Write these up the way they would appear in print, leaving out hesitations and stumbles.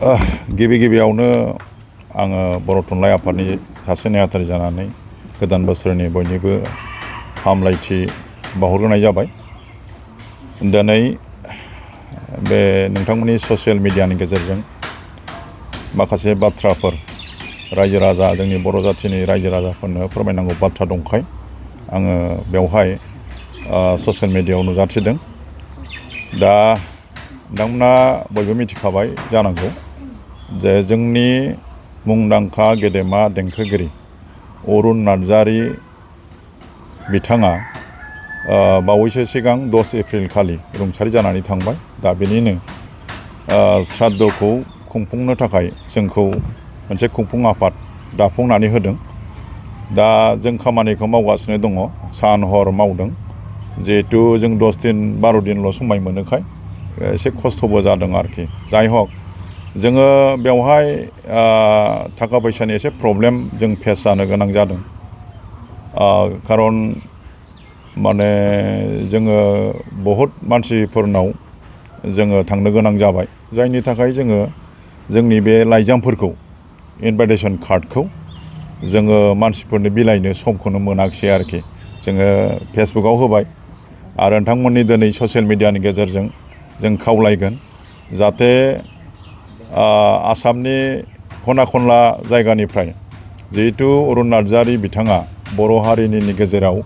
गिबि गिबियावनो आङो बर' थुनलाइ आफादनि सासे नेहाथारि जानानै गोदान बोसोरनि बयनिबो हामलायथि बावहरग्रोनाय जाबाय। दिनै बे नोंथांमोननि ससियेल मिडियानि गेजेरजों माखासे बाथ्राफोर रायजो राजा जोंनि बर' जाथिनि रायजो राजाफोरनो फोरमायनांगौ बाथ्रा दंखाय आङो बेवहाय ससियेल मिडियायाव नुजाथिदों। दा नोंथांमोना बयबो मिथिखाबाय जानांगौ जे जोंनि मुंदांखा गेदेमा देंखोगिरि अरुन नार्जारी बिथाङा बावैसो सिगां 10 एप्रिल खालि रुंसारि जानानै थांबाय। दा बेनिनो श्राद्धखौ खुंफुंनो थाखाय जोंखौ मोनसे खुंफुं आफाद दाफुंनानै होदों। दा जों खामानिखौ मावगासिनो दङ, सान हर मावदों। जिहेथु जों 10 दिन 12 दिनल' समाय मोनोखाय एसे खस्थ'बो जादों आरोखि। जाय हक जोङो बेवहाय थाखा फैसानि एसे प्रब्लेम जों फेस जानो गोनां जादों। खारन माने जोङो बहुद मानसिफोरनाव जोङो थांनो गोनां जाबाय, जायनि थाखाय जोङो जोंनि बे लाइजामफोरखौ इनभाइटेसन कार्डखौ जोङो मानसिफोरनो बिलाइनो समखौनो मोनाखिसै आरोखि। जोङो फेसबुकाव होबाय आरो नोंथांमोननि दिनै ससियेल मिडियानि गेजेरजों जों खावलायगोन जाहाथे आसामनि खना खनला जायगानिफ्राय जिहेतु अरुन नार्जारी बिथाङा बर' हारिनि गेजेराव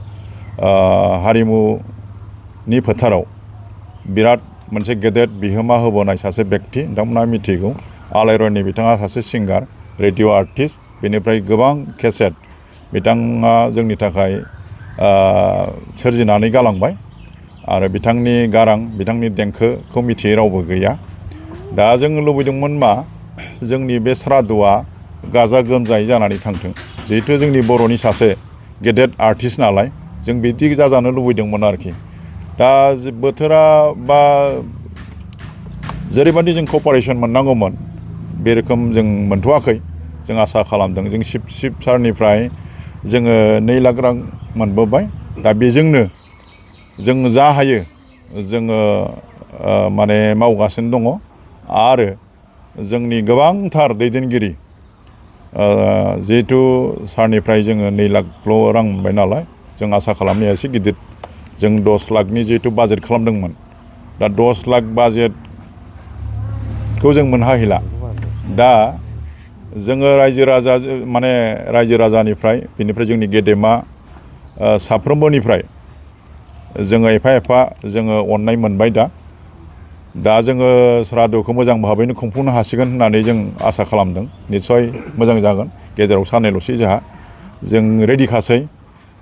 हारिमुनि फोथाराव बिराद मोनसे गेदेर बिहोमा होबोनाय सासे व्यक्ति। नोंथांमोना मिथिगौ आलायारननि बिथाङा सासे सिंगार, रेडिअ' आर्टिस्ट, बेनिफ्राय गोबां केसेट बिथाङा जोंनि थाखाय सोरजिनानै गालांबाय आरो बिथांनि गारां बिथांनि देंखोखौ मिथियै रावबो गैया। दा जों लुबैदोंमोन मा जोंनि बे श्राद्धआ गाजा गोमजायै जानानै थांथों। जिहेथु जोंनि बर'नि सासे गेदेर आर्टिस्ट नालाय जों बिदि जाजानो लुबैदोंमोन आरोखि। दा बोथोरा बा जेरैबायदि जों कपारेसन मोननांगौमोन बे रोखोम जों मोनथ'वाखै। जों आसा खालामदों जों चिफ सारनिफ्राय जोङो 2 लाख रां मोनबोबाय। दा बेजोंनो जों जा हायो जोङो माने मावगासिनो दङ आरो जोंनि गोबांथार दैदेनगिरि जिहेथु सारनिफ्राय जोङो 2 लाखल' रां मोनबाय नालाय जों आसा खालामनाया एसे गिदिर। जों 10 लाखनि जिहेतु बाजेट खालामदोंमोन, दा 10 लाख बाजेटखौ जों मोनहाहैला। दा जोङो रायजो राजानिफ्राय बेनिफ्राय जोंनि गेदेमा साफ्रोमबोनिफ्राय जोङो एफा एफा जोङो अननाय मोनबाय। दा जोङो श्राद्धखौ मोजां भाबैनो खुंफुंनो हासिगोन होननानै जों आसा खालामदों। निस्सय मोजां जागोन। गेजेराव साननैल'सै जोंहा, जों रेडिखासै।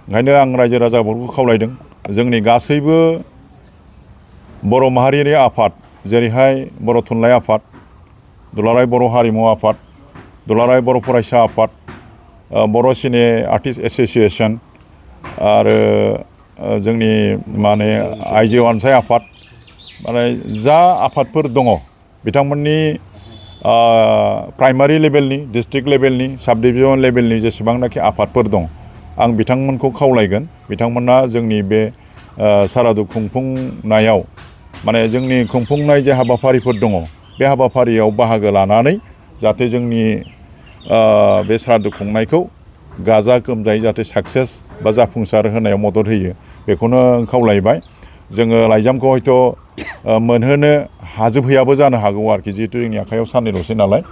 ओंखायनो आं रायजो राजाफोरखौ खावलायदों जोंनि गासैबो बर' माहारियारि आफाद जेरैहाय बर' थुनलाइ आफाद, दुलाराय बर' हारिमु आफाद, दुलाराय बर' फरायसा आफाद, बर' सिने आर्टिस्ट एस'सिएसन आरो जोंनि माने आइजो अनसाय आफाद, माने जा आफादफोर दङ बिथांमोननि प्राइमारि लेभेलनि, डिस्ट्रिक्ट लेभेलनि, साब डिभिजन लेभेलनि जेसेबांनाखि आफादफोर दं आं बिथांमोनखौ खावलायगोन बिथांमोना जोंनि बे सारादु खुंफुंनायाव माने जोंनि खुंफुंनाय जे हाबाफारिफोर दङ बे हाबाफारियाव बाहागो लानानै जाहाथे जोंनि बे सारादु खुंनायखौ गाजा गोमजायै जाहाथे साक्सेस बा जाफुंसार होनायाव मदद होयो बेखौनो खावलायबाय। जोङो लाइजामखौ हयथ' मोनहोनो हाजोबहैयाबो जानो हागौ आरोखि, जिहेतु जोंनि आखायाव साननैल'सै नालाय।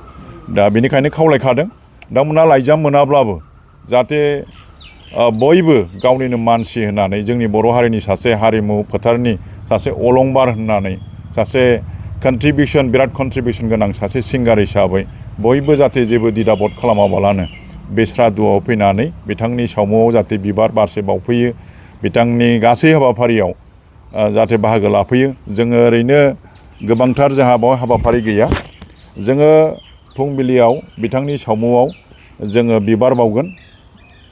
दा बेनिखायनो खावलायखादों नोंथांमोना लाइजाम मोनाब्लाबो जाहाथे बयबो गावनिनो मानसि होननानै जोंनि बर' हारिनि सासे हारिमु फोथारनि सासे अलंबार होननानै सासे बिराद कन्ट्रिबिउसन गोनां सासे सिंगार हिसाबै बयबो जाहाथे जेबो दिदाबद खालामाबालानो बे श्राद्धआव फैनानै बिथांनि सावमुआव जाहाथे बिबार बारसे बावफैयो, बिथांनि गासै हाबाफारियाव जाहाथे बाहागो लाफैयो। जोङो ओरैनो गोबांथार जोंहा बाव हाबाफारि गैया। जोङो फुंबिलियाव बिथांनि सावमुआव जोङो बिबार बावगोन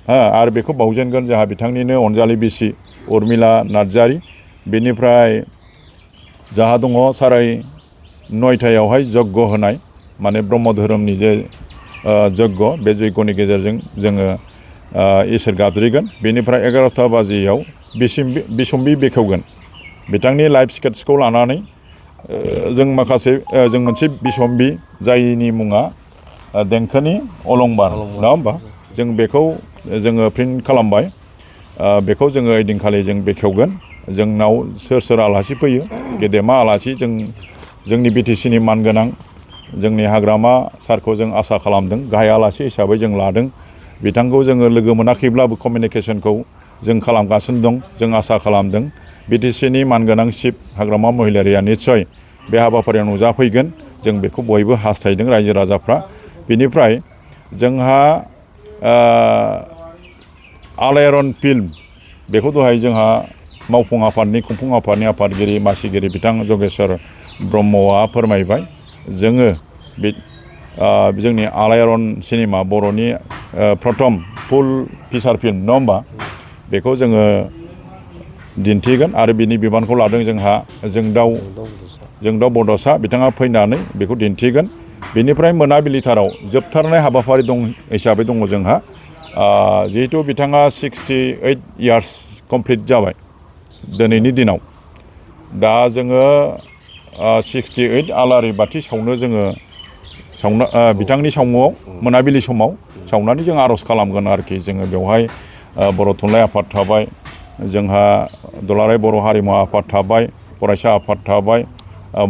आरो बेखौ बावजेनगोन जोंहा बिथांनिनो अनजालि बिसि उर्मिला नार्जारी। बेनिफ्राय जोंहा दङ 9:30 जग्य होनाय, माने ब्रह्म धोरोमनि जे जग्य, बे जग्यनि गेजेरजों जोङो इसोर गाबज्रिगोन। बेनिफ्राय 11 बाजियाव बिसम्बि बेखेवगोन बिथांनि लाइभ स्केट्सखौ लानानै जों माखासे जों मोनसे बिसम्बि जायनि मुङा देंखोनि अलंबार नङा होमबा जों बेखौ जोङो प्रिन्ट खालामबाय बेखौ जोङो ओइदिनखालि जों बेखेवगोन जोंनाव सोर सोर आलासि फैयो गेदेमा आलासि जोंनि बिटिसिनि मानगोनां जोंनि हाग्रामा सारखौ जों आसा खालामदों गाहाय आलासि हिसाबै जों लादों बिथांखौ जोङो लोगो मोनाखैब्लाबो कमिउनिकेसनखौ जों खालामगासिनो दं जों आसा खालामदों बिटिसिनि मानगोनां चिफ हाग्रामा महिलारिया निस्सय बे हाबाफारियाव नुजाफैगोन जों बेखौ बयबो हास्थायदों रायजो राजाफ्रा बिनिफ्राय जोंहा आलायारन फिल्म बेखौ दहाय जोंहा मावफुं आफादनि खुंफुं आफादनि आफादगिरि मासिगिरि बिथां जगेश्वर ब्रह्मआ फोरमायबाय जोङो बे जोंनि आलायारन सिनेमा बर'नि प्रथम फुल फिसार फिल्म नङा होमबा बेखौ जोङो दिन्थिगोन आरो बिनि बिबानखौ लादों जोंहा जोंदाव बड'सा बिथाङा फैनानै बेखौ दिन्थिगोन बेनिफ्राय मोनाबिलिथाराव जोबथारनाय हाबाफारि दं हिसाबै दङ जोंहा जिहेतु बिथाङा 68 इयार्स कमप्लिट जाबाय दिनैनि दिनाव दा जोङो 68 आलारि बाथि सावनो जोङो बिथांनि सावमुआव मोनाबिलि समाव सावनानै जों आर'ज खालामगोन आरोखि जोङो बेवहाय बर' थुनलाइ आफाद थाबाय जोंहा दुलाराय बर' हारिमु आफाद थाबाय फरायसा आफाद थाबाय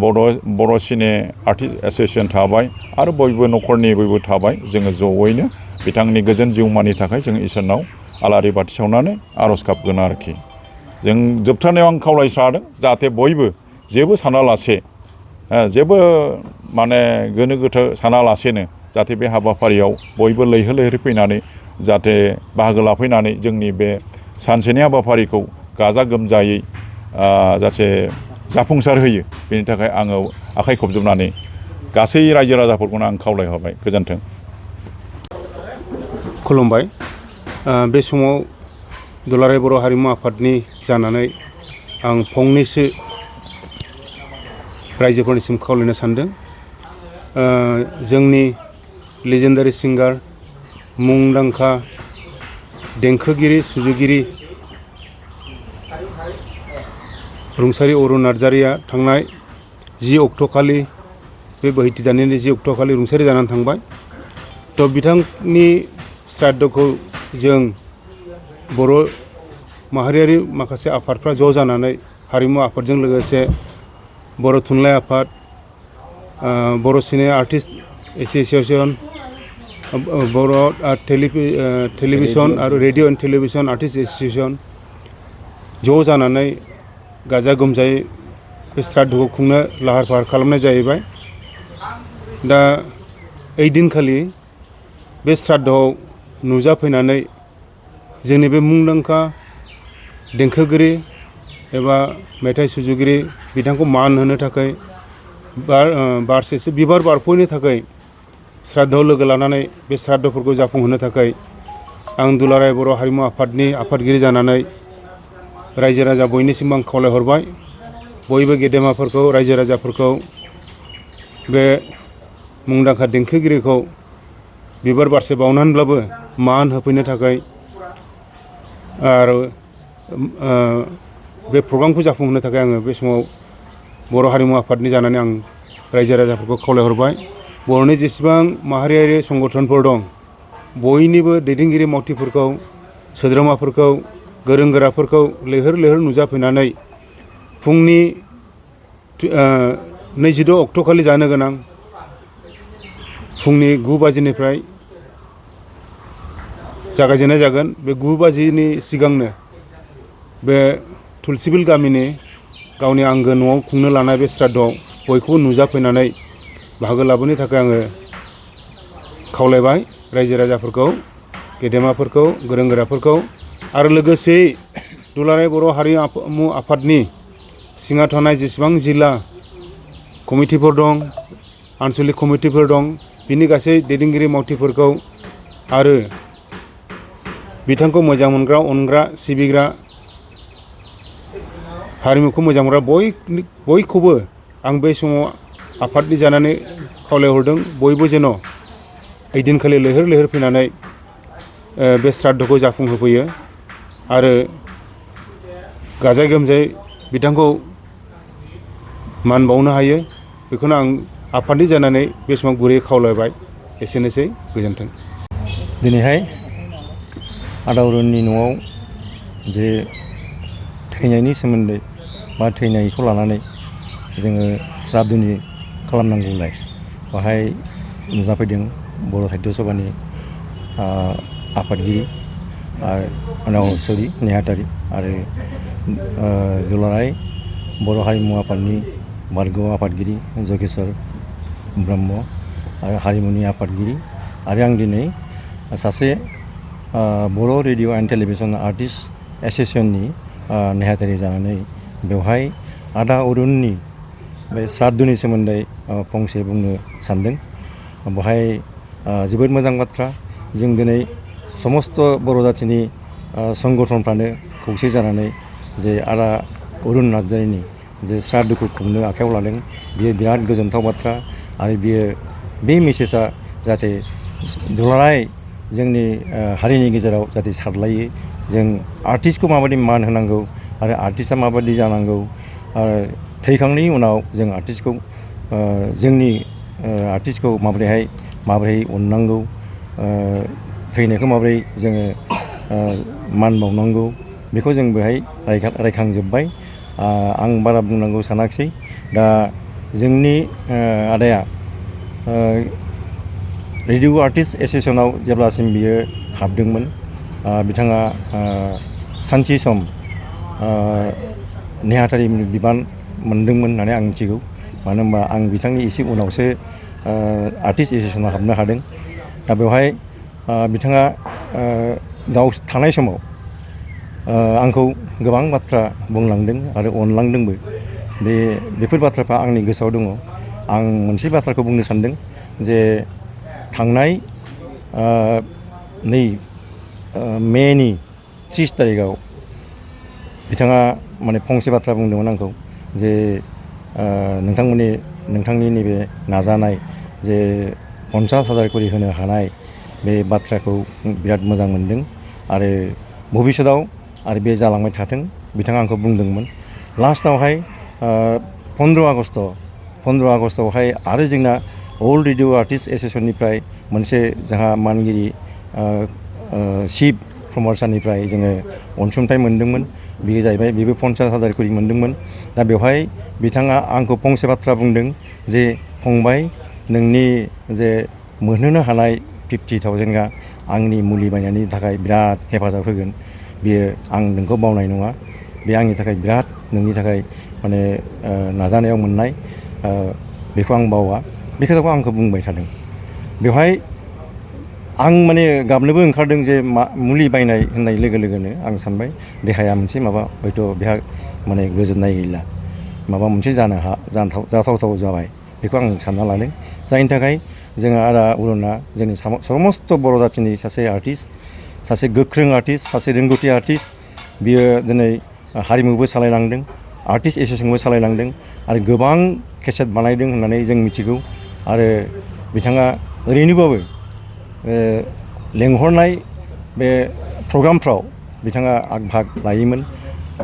बर' सिने आर्टिस्ट एस'सियेसन थाबाय आरो बयबो न'खरनि बयबो थाबाय जोङो जयैनो बिथांनि गोजोन जिउमानि थाखाय जों इसोरनाव आलारि बाथि सावनानै आर'ज गाबगोन आरोखि जों जोबथारनायाव आं खावलायस्रादों जाहाथे बयबो जेबो सानालासे जेबो माने गोनो गोथो सानालासेनो जाहाथे बे हाबाफारियाव बयबो लैहोर लैहोर फैनानै जाहाथे बाहागो लाफैनानै जोंनि बे सानसेनि हाबाफारिखौ गाजा गोमजायै जाहाथे जाफुंसार होयो बेनि थाखाय आङो आखाइ खबजोबनानै गासै रायजो राजाफोरखौनो आं खावलायहरबाय गोजोन्थों खुलुमबाय बे समाव दुलाराय बर' हारिमु आफादनि जानानै आं फंनैसो रायजोफोरनिसिम खावलायनो सानदों जोंनि लेजेन्डारि सिंगार मुंदांखा देंखोगिरि सुजुगिरि रुंसारि अरुन नार्जारिया थांनाय 10 अक्ट'खालि बे बोहैथि दाननि 10 अक्ट'खालि रुंसारि जानानै थांबाय थ' बिथांनि श्राद्धखौ जों बर' माहारियारि माखासे आफादफ्रा ज' जानानै हारिमु आफादजों लोगोसे बर' थुनलाइ आफाद बर' सिने आर्टिस्ट एस'सियेसन बर' टेलिभिसन आरो radio and television artist association ज' जानानै गाजा गोमजायै बे श्राद्धखौ खुंनो लाहार फाहार खालामनाय जाहैबाय दा ओइदिनखालि बे श्राद्धआव नुजाफैनानै जोंनि बे मुंदांखा देंखोगिरि एबा मेथाइ सुजुगिरि बिथांखौ मान होनो थाखाय बारसेसो बिबार बारफैनो थाखाय श्राद्धआव लोगो लानानै बे श्राद्धफोरखौ जाफुंहोनो थाखाय आं दुलाराय बर' हारिमु आफादनि आफादगिरि जानानै रायजो राजा बयनिसिम आं खावलायहरबाय बयबो गेदेमाफोरखौ रायजो राजाफोरखौ बे मुंदांखा देंखोगिरिखौ बिबार बारसे बावनानैब्लाबो मान होफैनो थाखाय आरो बे प्रग्रामखौ जाफुंहोनो थाखाय आङो बे समाव बर' हारिमु आफादनि जानानै आं रायजो राजाफोरखौ खावलायहरबाय बर'नि जेसेबां माहारियारि संगठनफोर दं बयनिबो दैदेनगिरि मावथिफोरखौ सोद्रोमाफोरखौ गोरों गोराफोरखौ लैहोर लैहोर नुजाफैनानै फुंनि 22 अक्ट'खालि जानो गोनां फुंनि 9 बाजिनिफ्राय जागायजेननाय जागोन बे 9 बाजिनि सिगांनो बे तुलसिबिल गामिनि गावनि आंगो न'आव खुंनो लानाय बे श्राद्धआव बयखौबो नुजाफैनानै बाहागो लाबोनो थाखाय आङो खावलायबाय रायजो राजाफोरखौ गेदेमाफोरखौ गोरों गोराफोरखौ आरो लोगोसे दुलाराय बर' हारिमु आफादनि सिङाव थानाय जेसेबां जिल्ला कमिटिफोर दं आनसलिक कमिटिफोर दं बिनि गासै दैदेनगिरि मावथिफोरखौ आरो बिथांखौ मोजां मोनग्रा अनग्रा सिबिग्रा हारिमुखौ मोजां मोनग्रा बयखौबो आं बे समाव आफादनि जानानै खावलायहरदों बयबो जेन' ओइदिनखालि लैहोर लैहोर फैनानै बे श्राद्धखौ जाफुंहोफैयो आरो गाजा गोमजायै बिथांखौ मान बावनो हायो बेखौनो आं आफादनि जानानै बे समाव गुरै खावलायबाय। एसेनोसै, गोजोन्थों। दिनैहाय आदा अरुननि न'आव जे थैनायनि सोमोन्दै बा थैनायखौ लानानै जोङो श्राद्धनि खालामनांगौलाय बाहाय नुजाफैदों बर' साहित्य सभानि आफादगिरि नेहाथारि आरो दुलाराय बर' हारिमु आफादनि बारग' आफादगिरि जगेश्वर ब्रह्म आरो हारिमुनि आफादगिरि आरो आं दिनै सासे बर' रेडिअ' एन्ड टेलिभिसन आर्टिस्ट एस'सियेसननि नेहाथारि जानानै बेवहाय आदा अरुननि बे श्राद्धनि सोमोन्दै फंसे बुंनो सानदों। बेवहाय जोबोद मोजां बाथ्रा, जों दिनै समस्त बर' जाथिनि संगठनफ्रानो खौसे जानानै जे आदा अरुन नार्जारिनि जे श्राद्धखौ खुंनो आखायाव लादों, बियो बिराद गोजोनथाव बाथ्रा। आरो बियो बे मेसेजआ जाहाथे दुलाराय जोंनि हारिनि गेजेराव जाहाथे सारलायो, जों आर्टिस्टखौ माबायदि मान होनांगौ आरो आर्टिस्टआ माबायदि जानांगौ, आरो थैखांनायनि उनाव जों आर्टिस्टखौ जोंनि आर्टिस्टखौ माबोरै अननांगौ, थैनायखौ माबोरै जोङो मान बावनांगौ, बेखौ जों बेहाय रायखांजोब्बाय। आं बारा बुंनांगौ सानाखिसै। दा जोंनि आदाया रेडिअ' आर्टिस्ट एस'सियेसनाव जेब्लासिम बियो हाबदोंमोन, बिथाङा सानसे सम नेहाथारिनि बिबान मोनदोंमोन होननानै आं मिथिगौ। मानो होनबा आं बिथांनि एसे उनावसो आर्टिस्ट एस'सियेसनाव हाबनो हादों। दा बेवहाय बिथाङा गाव थानाय समाव आंखौ गोबां बाथ्रा बुंलांदों आरो अनलांदोंबो। बेफोर बाथ्राफ्रा आंनि गोसोआव दङ। आं मोनसे बाथ्राखौ बुंनो सानदों जे थांनाय मेनि 30 तारिखआव बिथाङा माने फंसे बाथ्रा बुंदोंमोन आंखौ जे नोंथांनि नैबे नाजानाय जे 50,000 करि होनो हानाय बे बाथ्राखौ बिराद मोजां मोनदों आरो भबिष्यतआव आरो बे जालांबाय थाथों बिथाङा आंखौ बुंदोंमोन। लास्टआवहाय 15 आगस्टआवहाय आरो जोंना अल रेडिअ' आर्टिस्ट एस'सियेसननिफ्राय मोनसे जोंहा मानगिरि शिब प्रमद सारनिफ्राय जोङो अनसुंथाइ मोनदोंमोन। बेयो जाहैबाय बेबो 50,000 करि मोनदोंमोन। दा बेवहाय बिथाङा आंखौ फंसे बाथ्रा बुंदों जे फंबाय, नोंनि जे मोनहोनो हानाय 50,000 आंनि मुलि बायनायनि थाखाय बिराद हेफाजाब होगोन। बियो आं नोंखौ बावनाय नङा। बे आंनि थाखाय बिराद नोंनि थाखाय माने नाजानायाव मोननाय, बेखौ आं बावा। बे खोथाखौ आंखौ बुंबाय थादों। बेवहाय आं माने गाबनोबो ओंखारदों जे मुलि बायनाय होननाय लोगो लोगोनो आं सानबाय देहाया मोनसे माबा हयथ' बेहा माने गोजोननाय गैला, माबा मोनसे जाथावथाव जाबाय, बेखौ आं सानना लादों। जायनि थाखाय जोङो आदा अरुना जोंनि समस्त बर' जाथिनि सासे आर्टिस्ट, सासे गोख्रों आर्टिस्ट, सासे रोंगौथि आर्टिस्ट। बियो दिनै हारिमुबो सालायलांदों, आर्टिस्ट एस'सियेसनबो सालायलांदों आरो गोबां केसेट बानायदों होननानै जों मिथिगौ। आरो बिथाङा ओरैनोबाबो लेंहरनाय बे प्रग्रामफ्राव बिथाङा आग-भाग लायोमोन।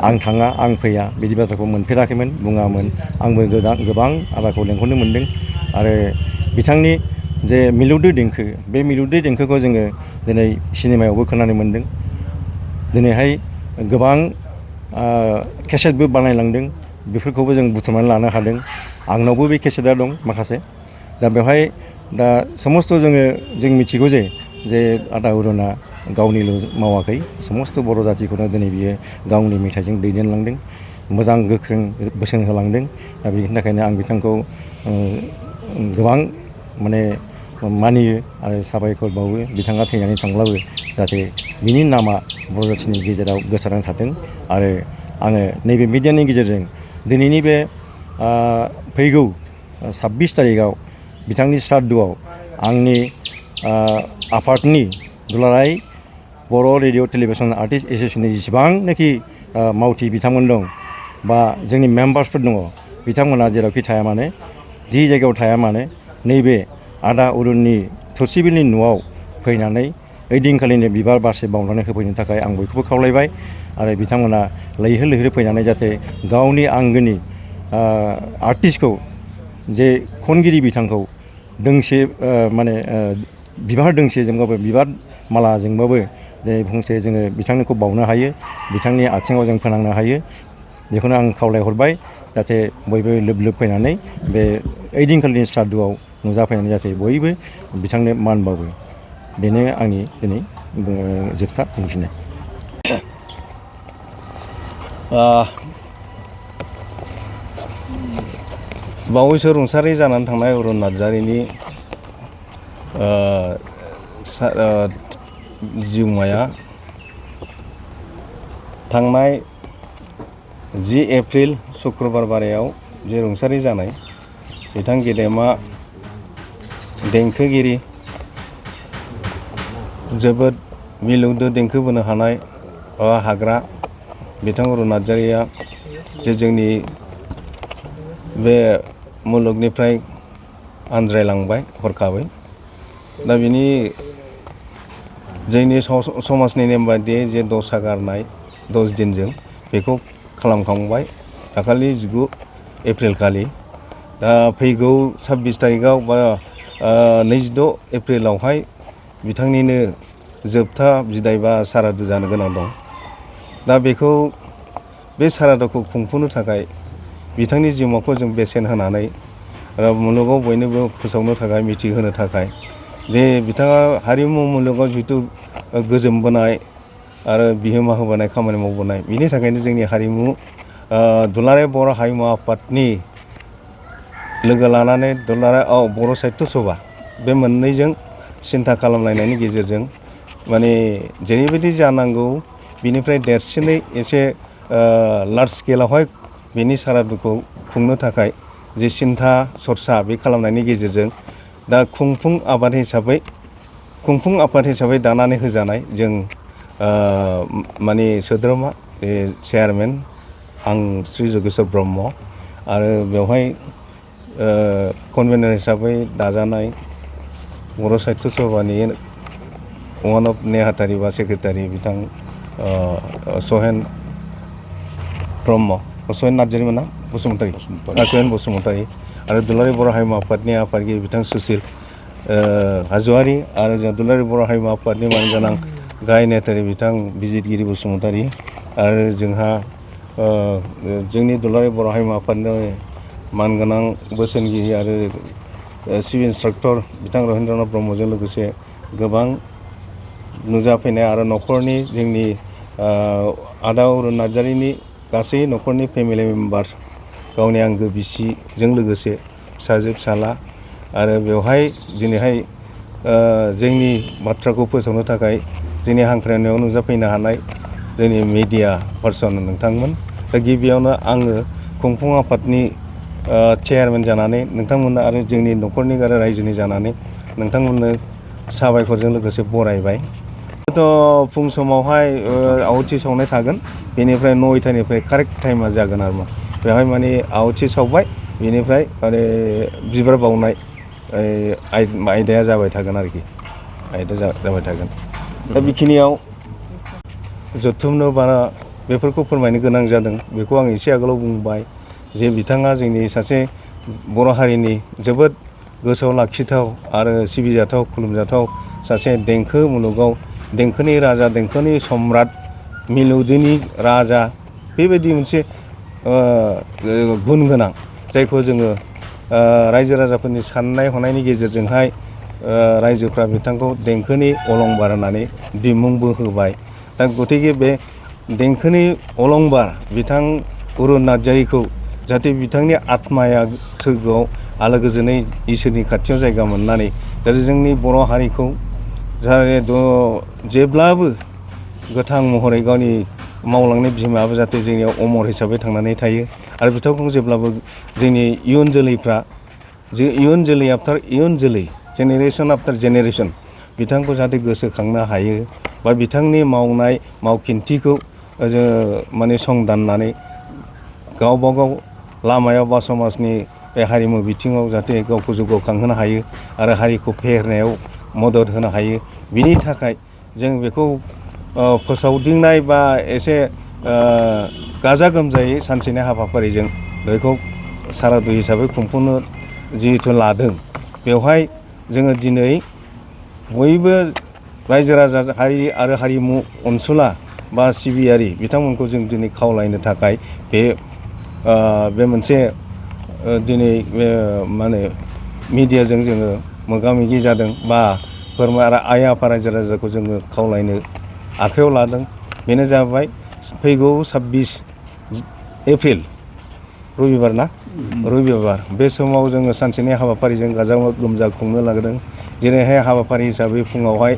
आं थाङा, आं फैया, बिदि बाथ्राखौ मोनफेराखैमोन, बुङामोन। आंबो गोबां आदाखौ लेंहरनो मोनदों। आरो बिथांनि जे मिलौदो देंखो, बे मिलौदो देंखोखौ जोङो दिनै सिनेमायावबो खोनानो मोनदों। दिनैहाय गोबां केसेटबो बानायलांदों, बेफोरखौबो जों बुथुमनानै लानो हादों। आंनावबो बे केसेटआ दं माखासे। दा बेवहाय दा समस्त जों मिथिगौ जे आदा अरुना गावनिल' मावाखै, समस्त बर' जाथिखौनो दिनै बियो गावनि मेथाइजों दैदेनलांदों, मोजां गोख्रों बोसोन होलांदों। दा बेनि थाखायनो आं बिथांखौ गोबां माने मानियो आरो साबायखर बावो। बिथाङा थैनानै थांब्लाबो जाहाथे बिनि नामा बर' जाथिनि गेजेराव गोसारनानै थाथों। आरो आङो नैबे मिडियानि गेजेरजों दिनैनि बे फैगौ 26 तारिखआव बिथांनि श्राद्धआव आंनि आफादनि दुलाराय बर' रेडिअ' टेलिभिसन आर्टिस्ट एस'सियेसननि जेसेबांनाखि मावथि बिथांमोन दं बा जोंनि मेम्बार्सफोर दङ, बिथांमोना जेरावखि थाया मानो, जि जायगायाव थाया मानो, नैबे आदा अरुननि थुरसिबिलनि न'आव फैनानै ओइदिनखालिनो बिबार बारसे बावनानै होफैनो थाखाय आं बयखौबो खावलायबाय। आरो बिथांमोना लैहोर लैहोर फैनानै जाहाथे गावनि आंगोनि आर्टिस्टखौ जे खनगिरि बिथांखौ दोंसे माने बिबार दोंसेजोंबाबो बिबार मालाजोंबाबो जे फंसे जोङो बिथांनिखौ बावनो हायो, बिथांनि आथिङाव जों फोनांनो हायो। बेखौनो आं खावलायहरबाय जाहाथे बयबो लोब लोब फैनानै बे ओइदिनखालिनि श्राद्धआव नुजाफैनानै जाहाथे बयबो बिथांनो मान बावो। बेनो आंनि दिनै जोबथा बुंथिनाय। बावैसो रुंसारि जानानै थांनाय अरुन नार्जारिनि जिउमाया थांनाय 10 एप्रिल शुक्रबार बारायाव जे रुंसारि जानाय बिथां गेदेमा देंखोगिरि, जोबोद मिलौदो देंखो बोनो हानाय हाग्रा बिथां अरुन नार्जारिया जे जोंनि बे मुलुगनिफ्राय आनज्रायलांबाय हरखाबै। दा बिनि जोंनि समाजनि नेम बायदियै जे दसा गारनाय 10 दिनजों बेखौ खालामखांबाय दाखालि 19 एप्रिल खालि। दा फैगौ 26 तारिखआव बा 26 एप्रिलावहाय बिथांनिनो जोबथा बिदाय बा सारादु जानो गोनां दं। दा बेखौ बे सारादुखौ खुंफुंनो थाखाय बिथांनि जिउमाखौ जों बेसेन होनानै मुलुगाव बयनोबो फोसावनो थाखाय मिथिहोनो थाखाय जे बिथाङा हारिमु मुलुगाव जिहेथु गोजोनबोनाय आरो बिहोमा होबोनाय खामानि मावबोनाय, बिनि थाखायनो जोंनि हारिमु दुलाराय बर' हारिमु आफादनि लोगो लानानै दुलाराय बर' साहित्य सभा बे मोननैजों सिन्था खालामलायनायनि गेजेरजों माने जेरैबायदि जानांगौ बिनिफ्राय देरसिनै एसे लार्ज स्केलावहाय बेनि सारादुखौ खुंनो थाखाय जे सिन्था सरसा बे खालामनायनि गेजेरजों दा खुंफुं आफाद हिसाबै दानानै होजानाय जों माने सोद्रोमा बे चेयारमेन आं श्री जगेश्वर ब्रह्म आरो बेवहाय कनभेनार हिसाबै दाजानाय बर' साहित्य सभानि वान अफ नेहाथारि बा सेक्रेटारि बिथां सहेन नार्जारिमोन ना बसुमतारी सहेन बसुमतारी आरो दुलाराय बर' हारिमु आफादनि आफादगिरि बिथां सुसिल हाज'वारि आरो जों दुलाराय बर' हारिमु आफादनि मानगोनां गाहाय नेहाथारि बिथां बिजितगिरि बसुमतारी आरो जोंहा जोंनि दुलाराय बर' हारिमु आफादनि मानगोनां बोसोनगिरि आरो चिफ इन्सट्राक्टर बिथां रहिन्द्रनाथ ब्रह्मजों लोगोसे गोबां नुजाफैनाय आरो न'खरनि जोंनि आदा अरुन नार्जारिनि गासै न'खरनि फेमिलि मेम्बार, गावनि आंगो बिसिजों लोगोसे फिसाजो फिसाला आरो बेवहाय दिनैहाय जोंनि बाथ्राखौ फोसावनो थाखाय जोंनि हांख्रायनायाव नुजाफैनो हानाय जोंनि मिडिया पार्सन नोंथांमोन। दा गिबियावनो आङो खुंफुं आफादनि चेयारमेन जानानै नोंथांमोननो आरो जोंनि न'खरनि आरो रायजोनि जानानै नोंथांमोननो साबायखरजों लोगोसे बरायबाय। फुं समावहाय आहुथि सावनाय थागोन, बेनिफ्राय 9टानिफ्राय कारेक्ट टाइमा जागोन आरो बेवहाय माने आहुथि सावबाय, बेनिफ्राय माने बिबार बावनाय आयदाया जाबाय थागोन आरोखि, जाबाय थागोन। दा बेखिनियाव जथुमनो बारा बेफोरखौ फोरमायनो गोनां जादों, बेखौ आं एसे आगोलाव बुंबाय जे बिथाङा जोंनि सासे बर' हारिनि जोबोद गोसोआव लाखिथाव आरो सिबिजाथाव खुलुमजाथाव सासे देंखो मुलुगाव देंखोनि राजा, देंखोनि सम्राट, मिलौदोनि राजा, बेबायदि मोनसे गुन गोनां जायखौ जोङो रायजो राजाफोरनि साननाय हनायनि गेजेरजोंहाय रायजोफ्रा बिथांखौ देंखोनि अलंबार होननानै बिमुंबो होबाय। दा गतिके बे देंखोनि अलंबार बिथां अरुन नार्जारिखौ जाहाथे बिथांनि आत्माया सोरगोआव आलो गोजोनै इसोरनि खाथियाव जायगा मोननानै जाहाथे जोंनि बर' हारिखौ जाहाथे जेब्लाबो गोथां महरै गावनि मावलांनाय बिमायाबो जाहाथे जोंनियाव अमर हिसाबै थांनानै थायो आरो बिथांखौ जेब्लाबो जोंनि इयुन जोलैफ्रा इयुन जोलै आफ्टार इयुन जोलै जेनेरेसन आफ्टार जेनेरेसन बिथांखौ जाहाथे गोसोखांनो हायो बा बिथांनि मावनाय मावखिन्थिखौ जोङो माने संदाननानै गावबा गाव लामायाव बा समाजनि बे हारिमु बिथिङाव जाहाथे गावखौ जौगाखांहोनो हायो आरो हारिखौ फेहेरनायाव मदद होनो हायो। बिनि थाखाय जों बेखौ फोसावदिंनाय बा एसे गाजा गोमजायै सानसेनि हाबाफारिजों बेखौ सारादु हिसाबै खुंफुंनो जिहेथु लादों बेवहाय जोङो दिनै बयबो रायजो राजा हारि आरो हारिमु अनसुला बा सिबियारि बिथांमोनखौ जों दिनै खावलायनो थाखाय बे मोनसे दिनै मा होनो मिडियाजों जोङो मोगा मोगि जादों बा आइ आफा रायजो राजाखौ जोङो खावलायनो आखायाव लादों। बेनो जाबाय फैगौ 26 एप्रिल रबिबार बे समाव जोङो सानसेनि हाबाफारिजों गाजा गोमजा खुंनो लादों। जेरैहाय हाबाफारि हिसाबै फुङावहाय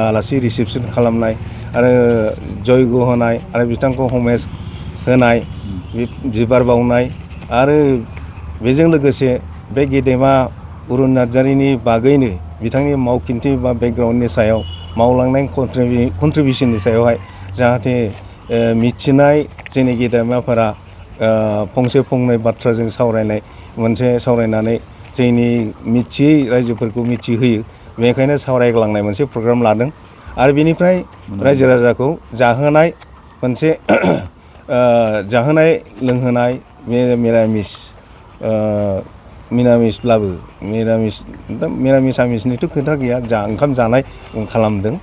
आलासि रिसेपसन खालामनाय आरो जयग' होनाय आरो बिथांखौ हमेज होनाय बिबार बावनाय आरो बेजों लोगोसे बे गेदेमा अरुन नार्जारिनि बागैनो बिथांनि मावखिन्थि बा बेकग्राउन्डनि सायाव मावलांनाय कन्ट्रिबिउसननि सायावहाय जाहाथे मिथिनाय जोंनि गेदेमाफोरा फंसे फंनै बाथ्राजों सावरायनानै जोंनि मिथियै रायजोफोरखौ मिथिहोयो। बेनिखायनो सावरायग्लांनाय मोनसे प्रग्राम लादों आरो बेनिफ्राय रायजो राजाखौ जाहोनाय मोनसे जाहोनाय लोंहोनाय मिरामिस आमिसनिथ' खोथा गैया ओंखाम जानाय खालामदों।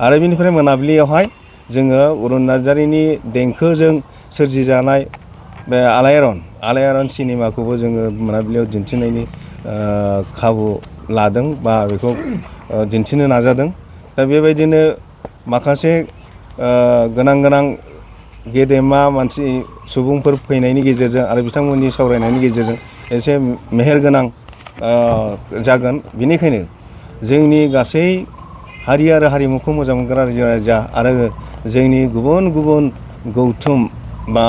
आरो बेनिफ्राय मोनाबिलियावहाय जोङो अरुन नार्जारिनि देंखोजों सोरजिजानाय बे आलायारन सिनेमाखौबो जोङो मोनाबिलियाव दिन्थिनायनि खाबु लादों बा बेखौ दिन्थिनो नाजादों। दा बेबायदिनो माखासे गोनां गेदेमा मानसि सुबुंफोर फैनायनि गेजेरजों आरो बिथांमोननि सावरायनायनि गेजेरजों एसे मेहेरगोनां जागोन। बेनिखायनो जोंनि गासै हारि आरो हारिमुखौ मोजां मोनग्रा रायजो राजा आरो जोंनि गुबुन गुबुन गौथुम बा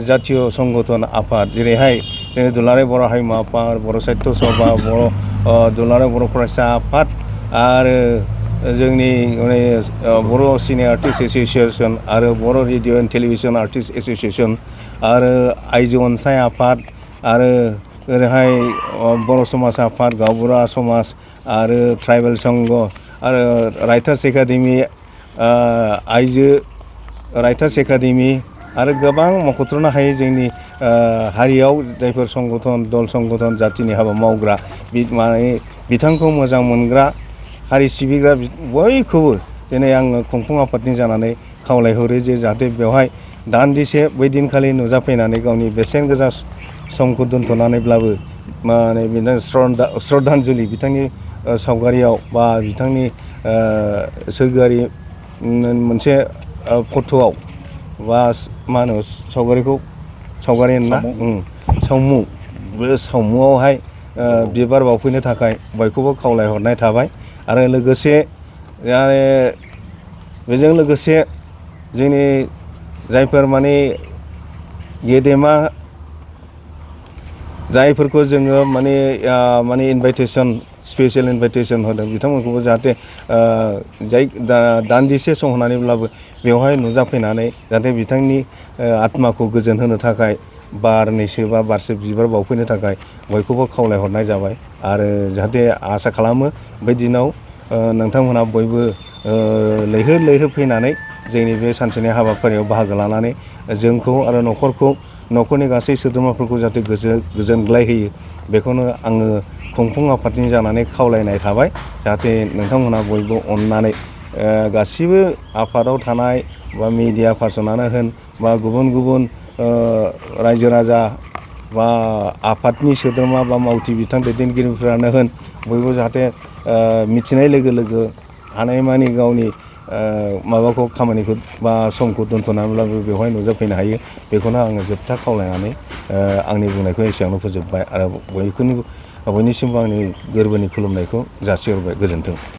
जातीय संगठन आफाद जेरैहाय जोंनि दुलाराय बर' हारिमु आफाद, बर' साहित्य सभा, दुलाराय बर' फरायसा आफाद आरो जोंनि बर' सिने आर्टिस्ट एस'सियेसन आरो बर' radio and television artist association आरो आइजो अनसाय आफाद आरो ओरैहाय बर' समाज आफाद, गावबुरा समाज आरो ट्राइबेल संघ आरो राइटार्स एकाडेमि, आइजो राइटार्स एकाडेमि आरो गोबां मख'थ्र'नो हायै जोंनि हारियाव जायफोर दल संगठन जाथिनि हाबा मावग्रा बिथांखौ मोजां मोनग्रा हारि सिबिग्रा बयखौबो दिनै आङो खुंफुं आफादनि जानानै खावलायहरो जे जाहाथे बेवहाय दान्दिसे बै दिनखालि नुजाफैनानै गावनि बेसेन गोसा समखौ दोनथ'नानैब्लाबो बिदिनो श्रद्धान्जलि बिथांनि सावगारियाव बा बिथांनि सोरगोआरि मोनसे फट'आव बा मा होनो सावगारि होनना सावमु बे सावमुआवहाय बिबार बावफैनो थाखाय बयखौबो खावलायहरनाय थाबाय। आरो लोगोसे बेजों लोगोसे जोंनि जायफोर गेदेमा जायफोरखौ जोङो स्पेसियेल इनभाइटेसन होदों बिथांमोनखौबो जाहाथे दान्दिसे सम होनानैब्लाबो बेवहाय नुजाफैनानै जाहाथे बिथांनि आत्माखौ गोजोन होनो थाखाय बारनैसो बा बारसे बिबार बावफैनो थाखाय बयखौबो खावलायहरनाय जाबाय। आरो जाहाथे आसा खालामो बै दिनाव नोंथांमोनहा बयबो लैहोर फैनानै जोंनि बे सानसेनि हाबाफारियाव बाहागो लानानै जोंखौ आरो न'खरनि गासै सोद्रोमाफोरखौ जाहाथे गोजोनग्लाय होयो बेखौनो आङो खुंफुं आफादनि जानानै खावलायनाय थाबाय। जाहाथे नोंथांमोनहा बयबो अननानै गासिबो आफादाव थानाय बा मिडिया पार्सनानो होन बा गुबुन रायजो राजा बा आफादनि सोद्रोमा बा मावथि बिथां दैदेनगिरिफोरानो होन बयबो जाहाथे मिथिनाय लोगो लोगो हानायमानि गावनि खामानिखौ बा समखौ दोनथ'नानैब्लाबो बेवहाय नुजाफैनो हायो बेखौनो आङो जोबथा खावलायनानै आंनि बुंनायखौ एसेयावनो फोजोबबाय आरो बयनिसिमबो आंनि गोरबोनि खुलुमनायखौ जासिहरबाय। गोजोन्थों।